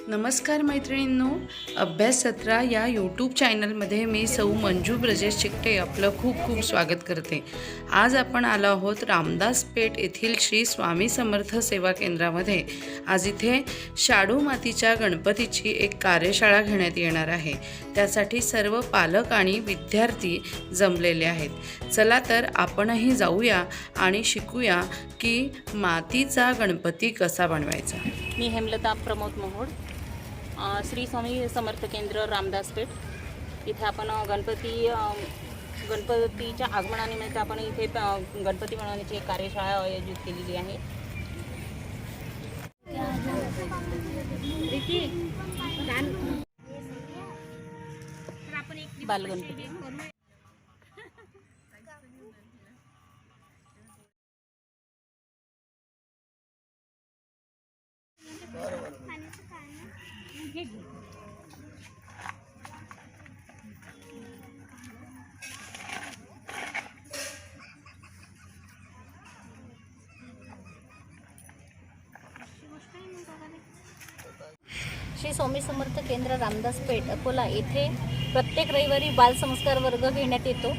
नमस्कार मैत्रिणींनो, अभ्यास सत्रा या यूट्यूब चॅनलमध्ये मी सौ मंजू ब्रजेश चिकटे आपलं खूप खूप स्वागत करते। आज आपण आलो आहोत रामदास पेठ येथील श्री स्वामी समर्थ सेवा केंद्रामध्ये। आज इथे शाडू मातीच्या गणपतीची एक कार्यशाळा घेण्यात येणार आहे। त्यासाठी सर्व पालक आणि विद्यार्थी जमलेले आहेत। चला तर आपणही जाऊया आणि शिकूया की मातीचा गणपती कसा बनवायचा। मी हेमलता प्रमोद मोहोड, श्री स्वामी समर्थ केंद्र रामदास पेठ इथे आपण गणपतीच्या आगमनानिमित्त आपण इथे गणपती बनवण्याची एक कार्यशाळा आयोजित केलेली आहे। बालगणपती श्री स्वामी समर्थ केंद्र रामदास पेठ अकोला येथे प्रत्येक रविवारी बालसंस्कार वर्ग घेण्यात येतो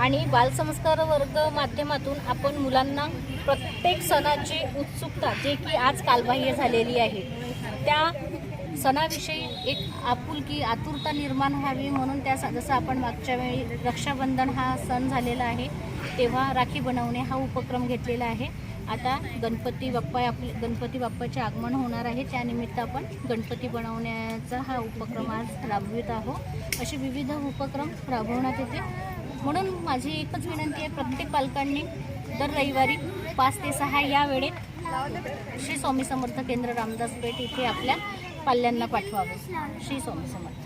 आणि बालसंस्कार वर्ग माध्यमातून आपण मुलांना प्रत्येक सणाची उत्सुकता जे की आज कालबाह्य झालेली आहे त्या सणाविषयी एक आपुलकी आतुरता निर्माण व्हावी म्हणून त्या जसं आपण मागच्या वेळी रक्षाबंधन हा सण झालेला आहे तेव्हा राखी बनवणे हा उपक्रम घेतलेला आहे। आता गणपती बाप्पाचे आगमन होणार आहे, त्यानिमित्त आपण गणपती बनवण्याचा हा उपक्रम आज राबवित आहोत। असे विविध उपक्रम राबवण्यात येते म्हणून माझी एकच विनंती आहे, प्रत्येक पालकांनी दर रविवारी 5 ते 6 या वेळेत श्री स्वामी समर्थ केंद्र रामदास पेठ इथे आपल्या पाल्यांना पाठवावे। श्री स्वामी समर्थ।